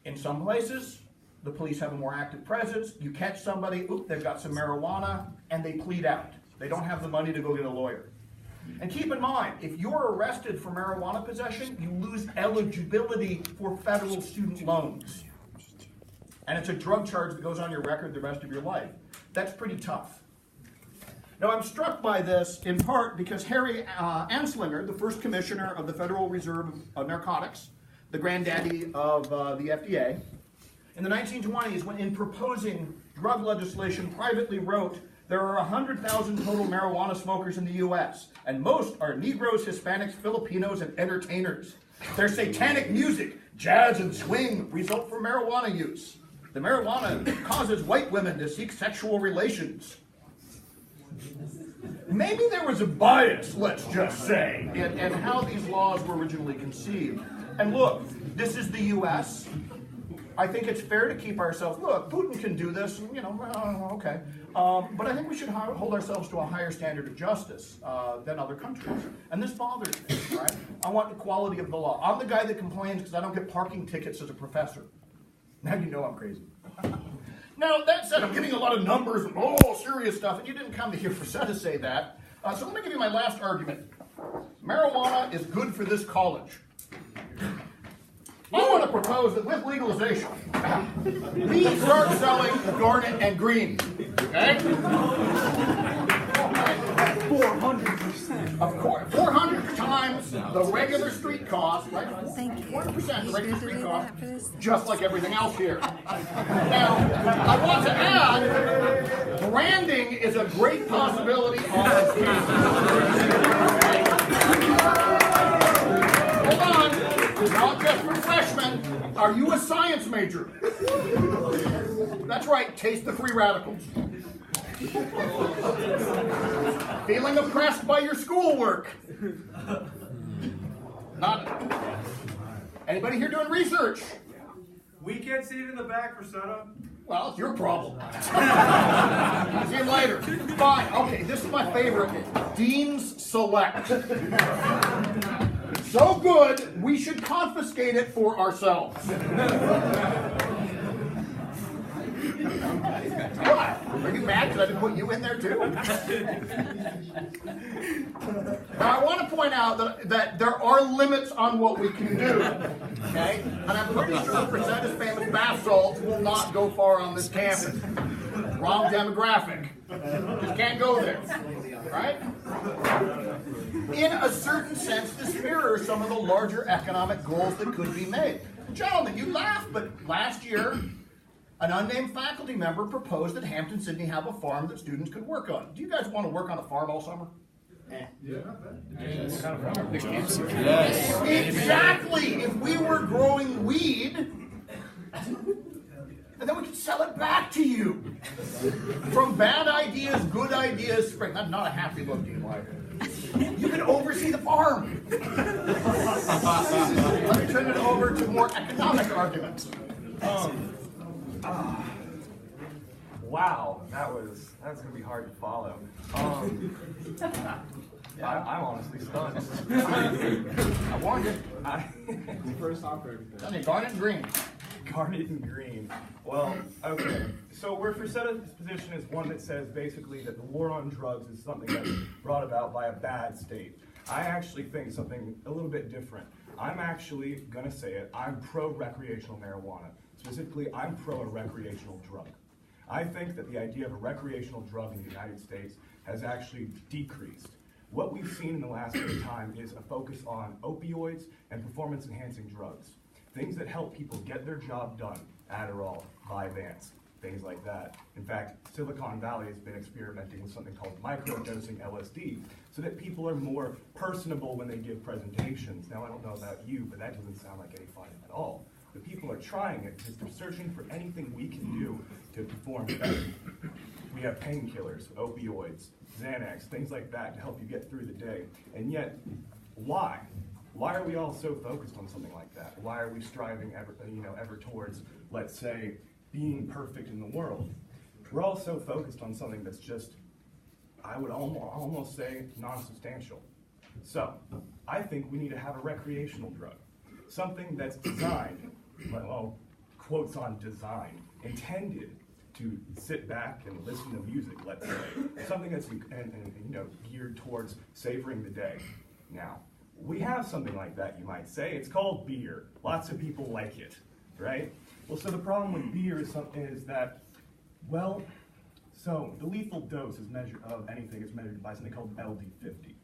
In some places, the police have a more active presence. You catch somebody, oop, they've got some marijuana, and they plead out. They don't have the money to go get a lawyer. And keep in mind, if you're arrested for marijuana possession, you lose eligibility for federal student loans. And it's a drug charge that goes on your record the rest of your life. That's pretty tough. Now, I'm struck by this in part because Harry Anslinger, the first commissioner of the Federal Reserve of Narcotics, the granddaddy of the FDA, in the 1920s, when in proposing drug legislation, privately wrote, there are 100,000 total marijuana smokers in the U.S., and most are Negroes, Hispanics, Filipinos, and entertainers. Their satanic music, jazz and swing, result from marijuana use. The marijuana causes white women to seek sexual relations. Maybe there was a bias, let's just say, in how these laws were originally conceived. And look, this is the U.S., I think it's fair to keep ourselves, look, Putin can do this, you know, okay. But I think we should hold ourselves to a higher standard of justice than other countries. And this bothers me, right? I want equality of the law. I'm the guy that complains because I don't get parking tickets as a professor. Now you know I'm crazy. Now, that said, I'm giving a lot of numbers and serious stuff, and you didn't come here for to say that. So let me give you my last argument. Marijuana is good for this college. I want to propose that with legalization, we start selling garnet and green. Okay? 400%. Of course, 400 times the regular street cost, right? Thank you. 400% the regular street cost, just like everything else here. Now, I want to add, branding is a great possibility on this campus. Hold on. Not just for freshmen. Are you a science major? That's right, taste the free radicals. Feeling oppressed by your schoolwork? Not. Anybody here doing research? We can't see it in the back for setup. Well, it's your problem. See you later. Fine. Okay, this is my favorite. Dean's Select. So good, we should confiscate it for ourselves. What? Are you mad because I didn't put you in there too? Now I want to point out that there are limits on what we can do. Okay? And I'm pretty sure Presenter's famous bath salts will not go far on this campus. Wrong demographic. Just can't go there. Right? In a certain sense, this mirrors some of the larger economic goals that could be made. Gentlemen, you laugh, but last year, an unnamed faculty member proposed that Hamden-Sydney have a farm that students could work on. Do you guys want to work on a farm all summer? Yeah. Yes. Exactly. If we were growing weed, and then we could sell it back to you. From bad ideas, good ideas spring. That's not a happy look, Dean White. You can oversee the farm. Let me turn it over to more economic arguments. Wow, that's gonna be hard to follow. I'm honestly stunned. I warned you. First operating. Garnet and green. Garnet and green. Well, okay. So where Frasetta's position is one that says basically that the war on drugs is something that's brought about by a bad state. I actually think something a little bit different. I'm actually gonna say it. I'm pro-recreational marijuana. Specifically, I'm pro a recreational drug. I think that the idea of a recreational drug in the United States has actually decreased. What we've seen in the last bit of time is a focus on opioids and performance-enhancing drugs. Things that help people get their job done. Adderall, Vyvanse, things like that. In fact, Silicon Valley has been experimenting with something called microdosing LSD so that people are more personable when they give presentations. Now, I don't know about you, but that doesn't sound like any fun at all. The people are trying it because they're searching for anything we can do to perform better. We have painkillers, opioids, Xanax, things like that to help you get through the day. And yet, why? Why are we all so focused on something like that? Why are we striving ever towards, let's say, being perfect in the world? We're all so focused on something that's just, I would almost say, non-substantial. So, I think we need to have a recreational drug. Something that's designed, quotes on design, intended to sit back and listen to music, let's say, something that's geared towards savoring the day. Now, we have something like that, you might say. It's called beer. Lots of people like it, right? Well, so the problem with beer is that, well, so the lethal dose of anything is measured by something called LD50.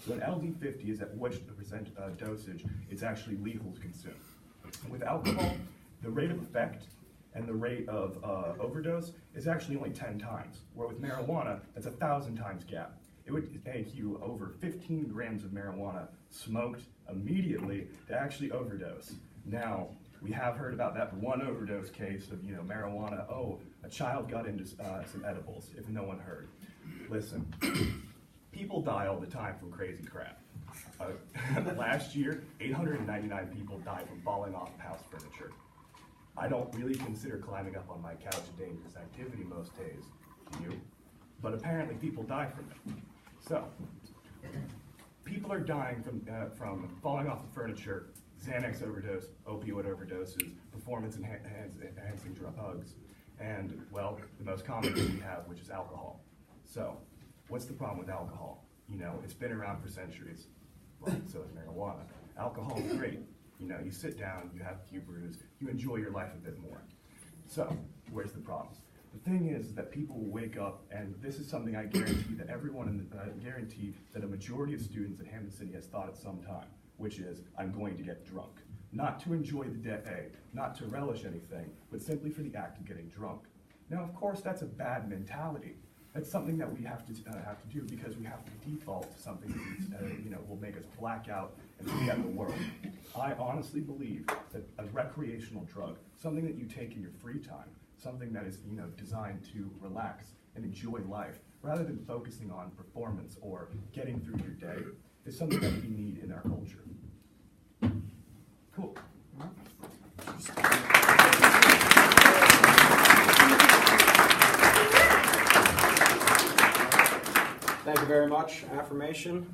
So an LD50 is at which percent dosage it's actually lethal to consume. With alcohol, the rate of effect and the rate of overdose is actually only 10 times, where with marijuana, that's 1,000 times gap. It would take you over 15 grams of marijuana smoked immediately to actually overdose. Now, we have heard about that one overdose case of marijuana. Oh, a child got into some edibles, if no one heard. Listen, people die all the time from crazy crap. Last year, 899 people died from falling off house furniture. I don't really consider climbing up on my couch a dangerous activity most days, do you? But apparently people die from it. So, people are dying from falling off of furniture, Xanax overdose, opioid overdoses, performance-enhancing drugs, and, well, the most common thing we have, which is alcohol. So, what's the problem with alcohol? It's been around for centuries. Well, so is marijuana. Alcohol is great. You sit down, you have a few brews, you enjoy your life a bit more. So, where's the problem? The thing is that people will wake up, and this is something I guarantee that guarantee that a majority of students at Hamden-Sydney has thought at some time, which is, I'm going to get drunk. Not to enjoy the day, not to relish anything, but simply for the act of getting drunk. Now, of course, that's a bad mentality. That's something that we have to do because we have to default to something that will make us black out and forget the world. I honestly believe that a recreational drug, something that you take in your free time, something that is designed to relax and enjoy life, rather than focusing on performance or getting through your day, is something that we need in our culture. Cool. Thank you very much. Affirmation.